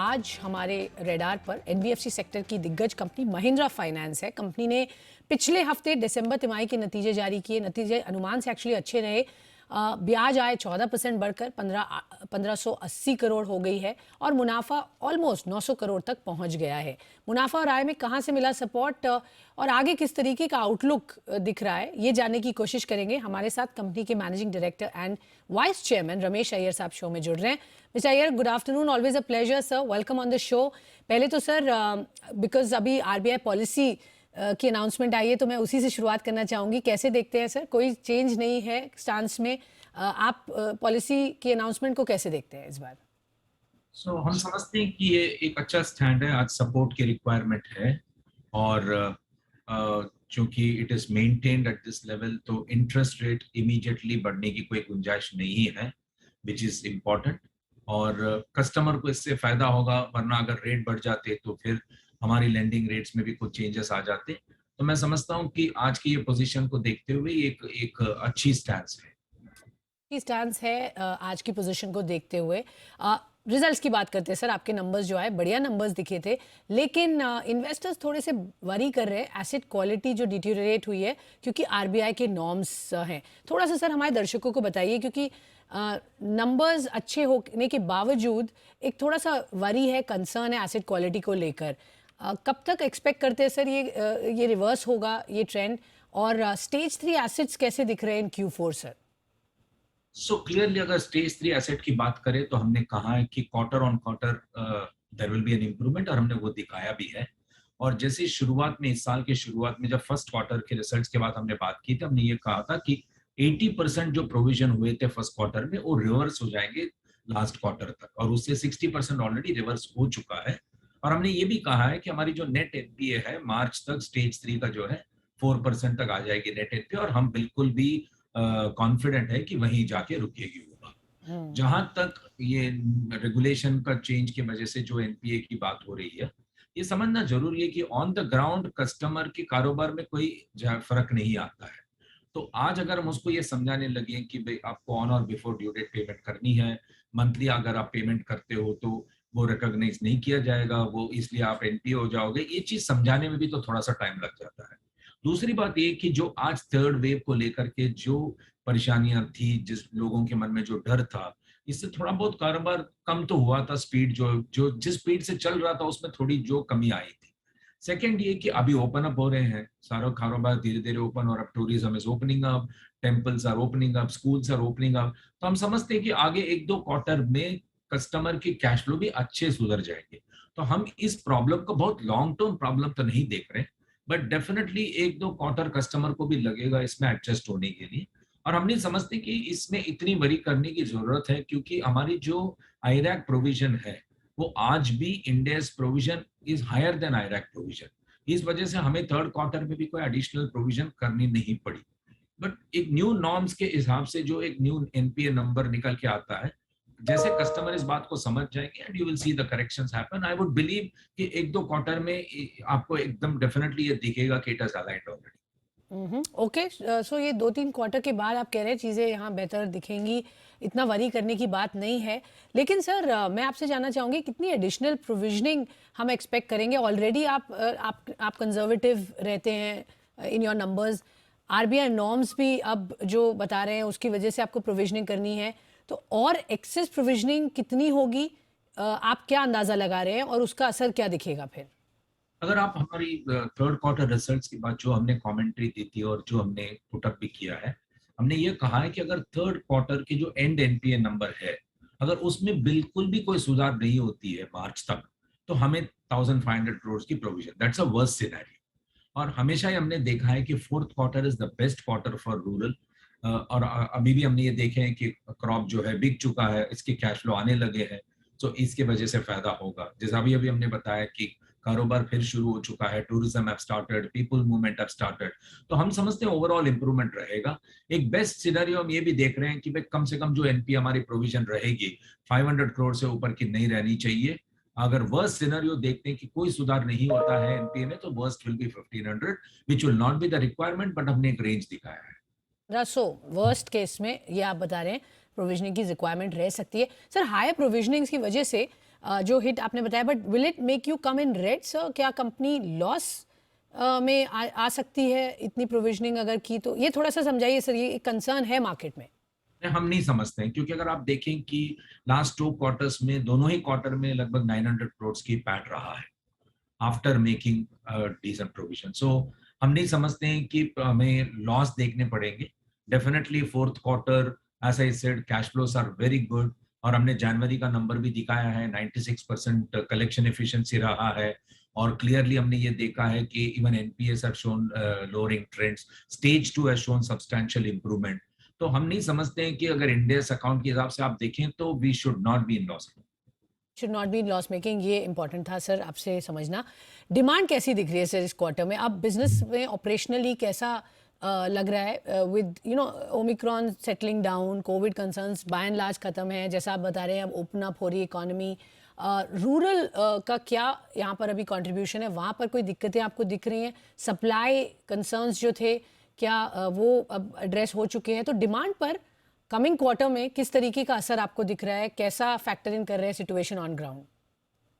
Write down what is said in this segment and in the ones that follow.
आज हमारे रेडार पर एनबीएफसी सेक्टर की दिग्गज कंपनी महिंद्रा फाइनेंस है। कंपनी ने पिछले हफ्ते दिसंबर तिमाही के नतीजे जारी किए। नतीजे अनुमान से एक्चुअली अच्छे रहे। ब्याज आय 14% बढ़कर 1580 करोड़ हो गई है और मुनाफा ऑलमोस्ट 900 करोड़ तक पहुंच गया है। मुनाफा और आय में कहां से मिला सपोर्ट और आगे किस तरीके का आउटलुक दिख रहा है, ये जानने की कोशिश करेंगे। हमारे साथ कंपनी के managing director and vice chairman Ramesh Iyer साहब शो में जुड़ रहे हैं। Mister Iyer, good afternoon, always a pleasure sir, welcome on the show. पहले तो सर, बिकॉज अभी आरबीआई पॉलिसी की अनाउंसमेंट आई है तो मैं उसी से शुरुआत करना चाहूँगी। कैसे देखते हैं सर, कोई चेंज नहीं है स्टांस में, आप पॉलिसी की अनाउंसमेंट को कैसे देखते हैं इस बार? हम समझते हैं कि ये एक अच्छा स्टैंड है। आज सपोर्ट की रिक्वायरमेंट है और चूंकि it is maintained at this level तो इंटरेस्ट रेट इमीडिएटली बढ़ने की कोई गुंजाइश नहीं है, विच इज इम्पोर्टेंट। और कस्टमर को इससे फायदा होगा, वरना अगर रेट बढ़ जाते तो फिर हमारी लेंडिंग रेट्स में भी कुछ चेंजेस आ जाते। तो मैं समझता हूँ कि आज की ये पोजीशन को देखते हुए एक एक अच्छी स्टैंड है। स्टांस है आज की पोजीशन को देखते हुए। रिजल्ट्स की बात करते हैं सर, आपके नंबर्स जो आए बढ़िया नंबर्स दिखे थे, लेकिन इन्वेस्टर्स थोड़े से वरी कर रहे हैं एसेट क्वालिटी जो डिटीरियरेट हुई है क्योंकि आरबीआई के नॉर्म्स हैं। थोड़ा सा सर हमारे दर्शकों को बताइए, क्योंकि नंबर्स अच्छे होने के बावजूद एक थोड़ा सा वरी है, कंसर्न है एसेट क्वालिटी को लेकर। कब तक एक्सपेक्ट करते हैं सर ये रिवर्स होगा ये ट्रेंड, और स्टेज 3 एसेट्स कैसे दिख रहे हैं इन Q4 सर? क्लियरली अगर स्टेज 3 एसेट की बात करें तो हमने कहा है कि quarter on quarter there will be an improvement, और हमने वो दिखाया भी है। और जैसे शुरुआत में, इस साल के शुरुआत में जब फर्स्ट क्वार्टर के रिजल्ट्स के बाद हमने बात की थी, हमने ये कहा था कि 80% जो प्रोविजन हुए थे फर्स्ट क्वार्टर में वो रिवर्स हो जाएंगे लास्ट क्वार्टर तक, और उससे 60% ऑलरेडी रिवर्स हो चुका है। और हमने ये भी कहा है कि हमारी जो नेट एनपीए है मार्च तक स्टेज 3 का जो है 4% तक आ जाएगी नेट एनपीए, और हम बिल्कुल भी कॉन्फिडेंट है कि वहीं जाके रुकेगी होगा। जहां तक ये रेगुलेशन का चेंज की वजह से जो एनपीए की बात हो रही है, ये समझना जरूरी है कि ऑन द ग्राउंड कस्टमर के कारोबार में कोई फर्क नहीं आता है। तो आज अगर हम उसको ये समझाने लगे कि भाई आपको ऑन और बिफोर ड्यू डेट पेमेंट करनी है, मंथली अगर आप पेमेंट करते हो तो वो रिकॉग्नाइज नहीं किया जाएगा, वो इसलिए आप एनपीए हो जाओगे, ये चीज समझाने में भी तो थोड़ा सा टाइम लग जाता है। दूसरी बात ये कि जो आज थर्ड वेव को लेकर के जो परेशानियां थी, जिस लोगों के मन में जो डर था, इससे थोड़ा बहुत कारोबार कम तो हुआ था। स्पीड जो जो जिस स्पीड से चल रहा था उसमें थोड़ी जो कमी आई थी। सेकंड ये कि अभी ओपन अप हो रहे हैं, सारा कारोबार धीरे धीरे ओपन, और अब tourism is opening up, temples are opening up, schools are opening up. तो हम समझते हैं कि आगे एक दो क्वार्टर में कस्टमर के कैश फ्लो भी अच्छे सुधर जाएंगे। तो हम इस प्रॉब्लम को बहुत लॉन्ग टर्म प्रॉब्लम तो नहीं देख रहे, बट डेफिनेटली एक दो क्वार्टर कस्टमर को भी लगेगा इसमें एडजस्ट होने के लिए। और हम नहीं समझते कि इसमें इतनी वरी करने की जरूरत है, क्योंकि हमारी जो आईरैक प्रोविजन है वो आज भी India's provision is higher than IRAC provision. इस वजह से हमें थर्ड क्वार्टर में भी कोई एडिशनल प्रोविजन करनी नहीं पड़ी। बट एक न्यू नॉर्म्स के हिसाब से जो एक न्यू एनपीए नंबर निकल के आता है, जैसे कस्टमर इस बात को समझ जाएंगे and you will see the corrections happen, I would believe कि एक दो क्वार्टर में आपको एकदम डेफिनेटली ये दिखेगा कि it has aligned already. Okay, so ये 2-3 क्वार्टर के बाद आप कह रहे हैं चीज़ें यहाँ बेहतर दिखेंगी, इतना वरी करने की बात नहीं है। लेकिन सर, मैं आपसे जानना चाहूँगी कितनी एडिशनल प्रोविजनिंग हम एक्सपेक्ट करेंगे? ऑलरेडी आप कंजर्वेटिव रहते हैं in your numbers. RBI norms भी अब जो बता रहे हैं उसकी वजह से आपको प्रोविजनिंग करनी है, तो और एक्सेस प्रोविजनिंग कितनी होगी? आप क्या अंदाज़ा लगा रहे हैं और उसका असर क्या दिखेगा फिर? अगर आप हमारी थर्ड क्वार्टर रिजल्ट्स के बाद जो हमने कमेंट्री दी थी और जो हमने पुटअप भी किया है, हमने ये कहा है कि अगर थर्ड क्वार्टर की जो एंड एनपीए नंबर है, अगर उसमें बिल्कुल भी कोई सुधार नहीं होती है मार्च तक, तो हमें 1500 करोड़ की provision, that's a worst scenario. और हमेशा ही हमने देखा है कि fourth quarter is the best quarter for rural. और अभी भी हमने ये देखे हैं कि क्रॉप जो है बिक चुका है, इसके कैश फ्लो आने लगे हैं, तो इसके वजह से फायदा होगा। जैसे अभी अभी हमने बताया कि कारोबार फिर शुरू हो चुका है, tourism have started, people movement have started. तो हम समझते हैं ओवरऑल इंप्रूवमेंट रहेगा। एक बेस्ट सिनेरियो हम ये भी देख रहे हैं कि भाई कम से कम जो एनपी हमारी प्रोविजन रहेगी 500 करोड़ से ऊपर की नहीं रहनी चाहिए। अगर वर्स्ट सिनेरियो देखते हैं कि कोई सुधार नहीं होता है एनपीए में, तो worst will be 1500, which will not be the requirement, but हमने एक रेंज दिखाया है। रसो वर्स्ट केस में ये आप बता रहे हैं प्रोविजनिंग की रिक्वायरमेंट रह सकती है। सर, हाई प्रोविजनिंग की वजह से जो हिट आपने बताया, but will it make you come in red sir? क्या कंपनी लॉस में आ सकती है इतनी प्रोविजनिंग अगर की तो? ये थोड़ा सा समझाइए सर, ये एक कंसर्न है मार्केट में। हम नहीं समझते हैं, क्योंकि अगर आप देखें कि लास्ट 2 क्वार्टर्स में, दोनों ही क्वार्टर में लगभग 900 करोड़ की पैट रहा है after making decent provision. So हम नहीं समझते हैं कि हमें लॉस देखने पड़ेंगे। Definitely fourth quarter, as I said, cash flows are very good, और हमने जनवरी का नंबर भी दिखाया है, 96% कलेक्शन एफिशिएंसी रहा है। और क्लियरली हमने ये देखा है कि even NPS have shown lowering trends, stage 2 has shown substantial improvement. तो हम नहीं समझते हैं कि अगर इंडियस अकाउंट के हिसाब से आप देखें तो we should not be in loss. Should not be loss making, ये इंपॉर्टेंट था सर आपसे समझना। डिमांड कैसी दिख रही है सर इस क्वार्टर में? अब बिजनेस में ऑपरेशनली कैसा लग रहा है with Omicron settling down, Covid concerns by and large खत्म है जैसा आप बता रहे हैं, अब ओपन अप हो रही है इकोनॉमी। रूरल का क्या यहाँ पर अभी कंट्रीब्यूशन है? वहाँ पर कोई दिक्कतें आपको दिख रही हैं? सप्लाई कंसर्न्स जो थे, क्या वो अब एड्रेस हो चुके हैं? तो डिमांड पर कमिंग क्वार्टर में किस तरीके का असर आपको दिख रहा है? कैसा फैक्टर इन कर रहे हैं सिचुएशन ऑन ग्राउंड?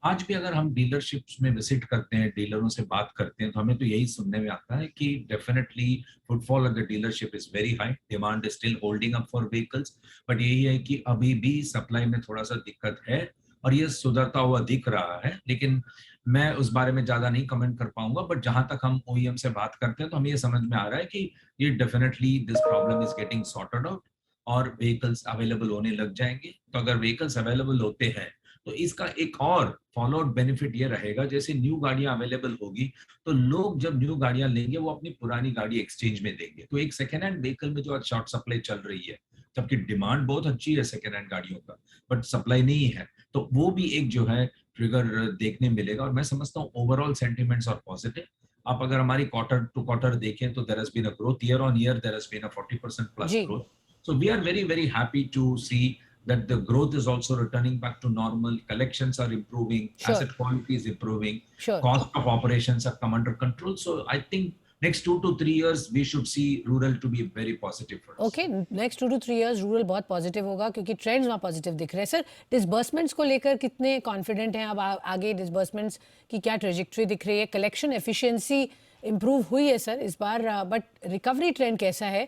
आज भी अगर हम डीलरशिप्स में विजिट करते हैं, डीलरों से बात करते हैं, तो हमें तो यही सुनने में आता है कि definitely footfall of the dealership is very high, demand is still holding up for vehicles. But यही है कि अभी भी सप्लाई में थोड़ा सा दिक्कत है, और ये सुधरता हुआ दिख रहा है। लेकिन मैं उस बारे में ज्यादा नहीं कमेंट कर पाऊंगा। बट जहां तक हम ओईएम से बात करते हैं तो हमें ये समझ में आ रहा है कि ये definitely this problem is getting sorted out, और व्हीकल्स अवेलेबल होने लग जाएंगे। तो अगर व्हीकल्स अवेलेबल होते हैं तो इसका एक और फॉलोआउट बेनिफिट ये रहेगा, जैसे न्यू गाड़ियां अवेलेबल होगी तो लोग जब न्यू गाड़ियां लेंगे वो अपनी पुरानी गाड़ी एक्सचेंज में देंगे। तो एक सेकेंड हैंड व्हीकल में जो आज शॉर्ट सप्लाई चल रही है, जबकि डिमांड बहुत अच्छी है सेकेंड हैंड गाड़ियों का, बट सप्लाई नहीं है, तो वो भी एक जो है ट्रिगर देखने मिलेगा। और मैं समझता हूँ ओवरऑल सेंटिमेंट्स और पॉजिटिव। आप अगर हमारी क्वार्टर टू क्वार्टर देखें तो there has been a growth, year on year there has been a 40% plus जी, growth. So we are very, very happy to see that the growth is also returning back to normal. Collections are improving, sure, asset quality is improving, sure. cost of operations have come under control. So I think next 2 to 3 years we should see rural to be very positive for us. Okay, next 2 to 3 years rural बहुत positive होगा क्योंकि trends वहाँ positive दिख रहे हैं। Sir, disbursements को लेकर कितने कॉन्फिडेंट हैं अब? आगे डिसबर्समेंट्स की क्या ट्रेजेक्ट्री दिख रही है? कलेक्शन एफिशिएंसी इंप्रूव हुई है सर इस बार, बट रिकवरी ट्रेंड कैसा है?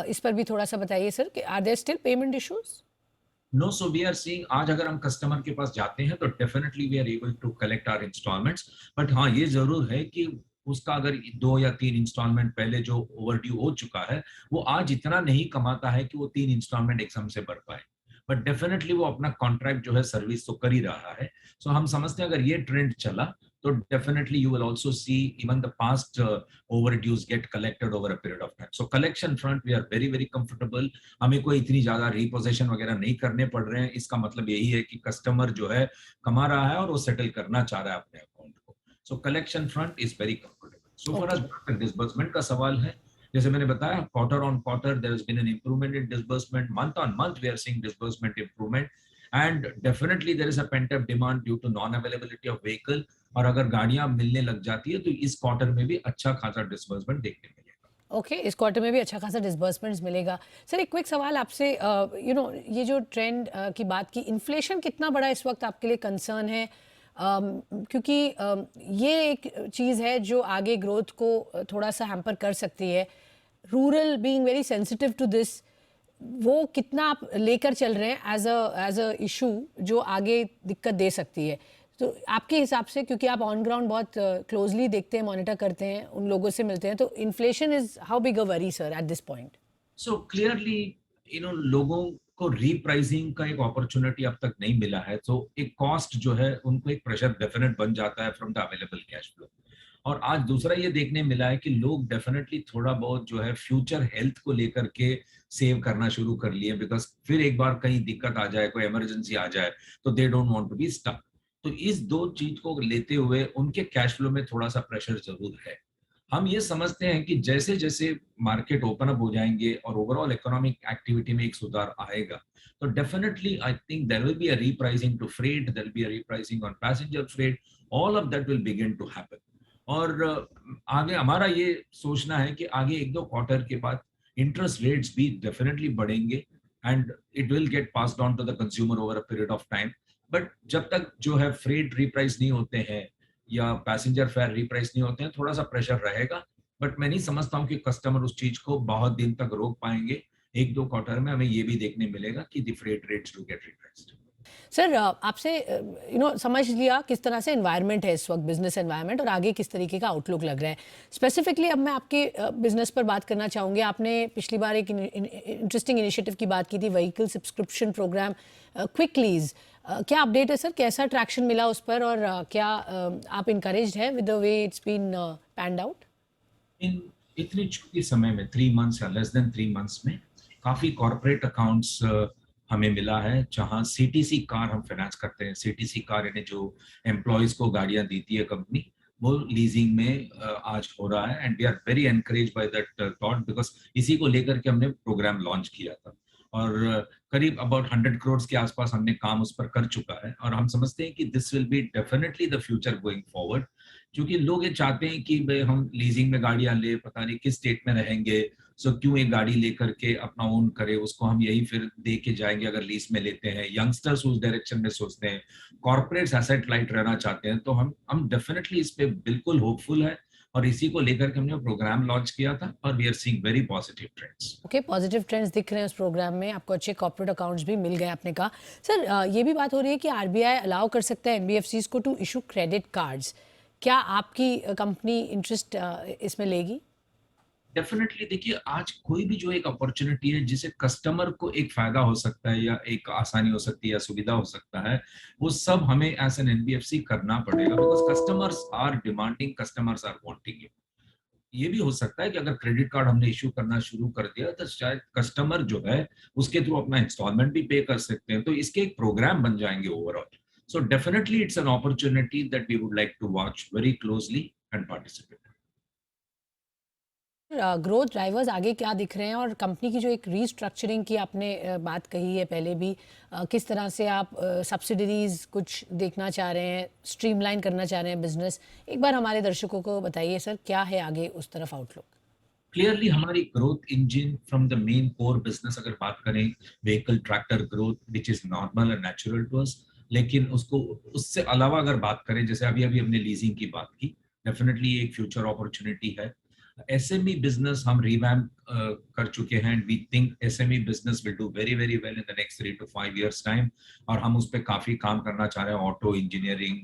इस पर भी थोड़ा सा बताइए सर कि are there still payment issues? No, so we are seeing, आज अगर हम कस्टमर के पास जाते हैं तो definitely we are able to collect our installments. But हाँ, ये जरूर है कि उसका अगर 2 या 3 इंस्टॉलमेंट पहले जो ओवरड्यू हो चुका है, वो आज इतना नहीं कमाता है कि वो 3 इंस्टॉलमेंट एकदम से भर पाए। बट डेफिनेटली वो अपना कॉन्ट्रैक्ट जो है सर्विस तो कर ही रहा है। सो हम समझते हैं अगर ये ट्रेंड चला तो definitely you will also see even the past overdues get collected over a period of time. So collection front we are very very comfortable. हमें कोई इतनी ज्यादा रिपोजिशन वगैरह नहीं करने पड़ रहे हैं। इसका मतलब यही है कि कस्टमर जो है कमा रहा है और वो सेटल करना चाह रहा है अपने अकाउंट को। So collection front is very comfortable. So for us disbursement का सवाल है, जैसे मैंने बताया, quarter on quarter there has been an improvement in disbursement, month on month we are seeing disbursement improvement, and definitely there is a pent up demand due to non availability of vehicle. और अगर गाड़ियां मिलने लग जाती है तो इस quarter में भी अच्छा खासा डिसबर्समेंट देखने मिलेगा। ओके, इस क्वार्टर में भी अच्छा खासा डिसबर्समेंट्स मिलेगा। सर, एक क्विक सवाल आपसे, ये जो ट्रेंड की बात की, इन्फ्लेशन कितना बड़ा इस वक्त आपके लिए कंसर्न है? क्योंकि ये एक चीज़ है जो आगे ग्रोथ को थोड़ा सा हैम्पर कर सकती है। Rural being very sensitive to this, वो कितना आप लेकर चल रहे हैं एज अ इशू जो आगे दिक्कत दे सकती है? तो आपके हिसाब से, क्योंकि आप ऑन ग्राउंड बहुत क्लोजली देखते हैं, मॉनिटर करते हैं, उन लोगों से मिलते हैं, तो inflation is how big a worry sir at this point? So clearly लोगों को रीप्राइसिंग का एक अपॉर्चुनिटी अब तक नहीं मिला है, तो एक कॉस्ट जो है उनको एक प्रेशर डेफिनेट बन जाता है from the available cash flow. और आज दूसरा ये देखने मिला है कि लोग डेफिनेटली थोड़ा बहुत जो है फ्यूचर हेल्थ को लेकर के सेव करना शुरू कर लिए, बिकॉज फिर एक बार कहीं दिक्कत आ जाए, कोई इमरजेंसी आ जाए, तो they don't want to be stuck. तो इस दो चीज को लेते हुए उनके कैश फ्लो में थोड़ा सा प्रेशर जरूर है। हम ये समझते हैं कि जैसे जैसे मार्केट ओपन अप हो जाएंगे और ओवरऑल इकोनॉमिक एक्टिविटी में एक सुधार आएगा, तो definitely I think there will be a repricing to freight, there will be a repricing on passenger freight, all of that will begin to happen. और आगे हमारा ये सोचना है कि आगे 1-2 क्वार्टर के बाद इंटरेस्ट रेट्स भी डेफिनेटली बढ़ेंगे, and it will get passed on to the consumer over a period of time. But जब तक जो है फ्रेट रीप्राइस नहीं होते हैं या पैसेंजर फेयर रीप्राइस नहीं होते हैं, थोड़ा सा प्रेशर रहेगा। बट मैं नहीं समझता हूँ कि कस्टमर उस चीज को बहुत दिन तक रोक पाएंगे। 1-2 क्वार्टर में हमें ये भी देखने मिलेगा कि the freight rates do get repriced. Sir आपसे समझ लिया किस तरह से एनवायरनमेंट है इस वक्त, बिजनेस एनवायरनमेंट, और आगे किस तरीके का आउटलुक लग रहा है। स्पेसिफिकली अब मैं आपके बिजनेस पर बात करना चाहूँगी। आपने पिछली बार एक इंटरेस्टिंग इनिशिएटिव की बात की थी, vehicle subscription program quick lease. क्या अपडेट है सर, कैसा ट्रैक्शन मिला उस पर, और क्या आप इनकरेज्ड है with the way it's been panned out? इन इतने छोटे समय में 3 मंथ्स या लेस देन 3 मंथ्स में काफी कॉर्पोरेट अकाउंट्स हमें मिला है जहां सीटीसी कार हम फाइनेंस करते हैं। सीटीसी कार यानी जो एम्प्लॉयज को गाड़ियां देती है कंपनी, वो लीजिंग में आज हो रहा है। And we are very encourage by that thought, because इसी को लेकर के हमने प्रोग्राम लॉन्च किया था। और करीब अबाउट 100 करोड़ के आसपास हमने काम उस पर कर चुका है। और हम समझते हैं कि this will be definitely the future going forward, क्योंकि लोग ये चाहते हैं कि भाई हम लीजिंग में गाड़ियां ले, पता नहीं किस स्टेट में रहेंगे, सो क्यों एक गाड़ी लेकर के अपना ओन करे, उसको हम यही फिर दे के जाएंगे अगर लीज में लेते हैं। यंगस्टर्स उस डायरेक्शन में सोचते हैं, कॉर्पोरेट्स एसेट लाइट रहना चाहते हैं। तो हम डेफिनेटली इस पे बिल्कुल होपफुल है, और इसी को लेकर के हमने प्रोग्राम लॉन्च किया था, और we are seeing very positive trends. Okay, positive trends दिख रहे हैं उस प्रोग्राम में। आपको अच्छे कॉर्पोरेट अकाउंट्स भी मिल गए, आपने कहा। सर ये भी बात हो रही है कि आरबीआई अलाउ कर सकता है एनबीएफसीज को टू इशू क्रेडिट कार्ड्स। क्या आपकी कंपनी इंटरेस्ट इसमें लेगी? डेफिनेटली देखिए, आज कोई भी जो एक अपॉर्चुनिटी है जिसे कस्टमर को एक फायदा हो सकता है या एक आसानी हो सकती है या सुविधा हो सकता है, वो सब हमें एज एन एनबीएफसी करना पड़ेगा, because customers are demanding, customers are wanting it. ये भी हो सकता है कि अगर क्रेडिट कार्ड हमने इशू करना शुरू कर दिया तो शायद कस्टमर जो है उसके थ्रू अपना इंस्टॉलमेंट भी पे कर सकते हैं, तो इसके एक प्रोग्राम बन जाएंगे overall. So definitely it's an opportunity that we would like to watch very closely and participate. Growth drivers आगे क्या दिख रहे हैं, और कंपनी की जो एक रीस्ट्रक्चरिंग की आपने बात कही है पहले भी, किस तरह से आप सब्सिडरीज कुछ देखना चाह रहे हैं, स्ट्रीमलाइन करना चाह रहे हैं बिजनेस, एक बार हमारे दर्शकों को बताइए सर, क्या है आगे उस तरफ आउटलुक? क्लियरली हमारी growth engine from the main core business अगर बात करें, vehicle tractor growth which is normal and natural to us, लेकिन उसको उससे अलावा अगर बात करें, जैसे अभी अभी हमने लीजिंग की बात की, डेफिनेटली एक फ्यूचर अपॉर्चुनिटी है। एसएमई बिजनेस हम रिवैम्प कर चुके हैं। We think SME business will do very very well in the next 3 to 5 years time, और हम उस पर काफी काम करना चाह रहे हैं। ऑटो इंजीनियरिंग,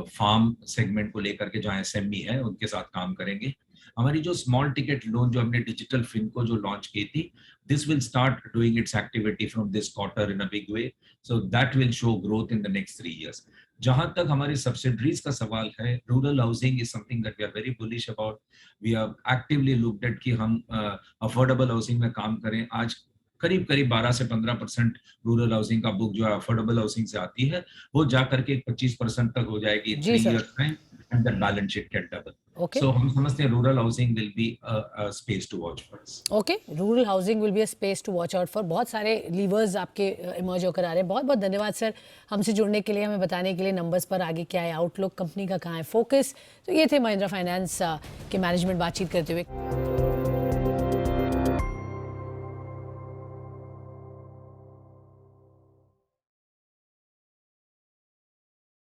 फार्म सेगमेंट को लेकर के जहाँ एसएमई है उनके साथ काम करेंगे। हमारी जो स्मॉल टिकट लोन जो हमने डिजिटल फिनको जो लॉन्च की थी, this will start doing its activity from this quarter in a big way, so that will show growth in the next 3 years। जहां तक हमारी सब्सिडरीज का सवाल है, rural housing is something that we are very bullish about. We are actively looked at कि हम affordable housing में काम करें। आज करीब करीब 12 से 15% रूरल हाउसिंग का बुक जो है अफोर्डेबल हाउसिंग से आती है, वो जाकर के 25% तक हो जाएगी इन जी 3 sir. years time, and that balance sheet can double. Okay. So हम समझते हैं rural housing will be a space to watch for us. Okay, rural housing will be a space to watch out for. बहुत सारे levers आपके emerge होकर आ रहे हैं। बहुत बहुत धन्यवाद सर हमसे जुड़ने के लिए, हमें बताने के लिए नंबर्स पर आगे क्या है आउटलुक, कंपनी का कहाँ है फोकस। तो ये थे महिंद्रा फाइनेंस के मैनेजमेंट बातचीत करते हुए।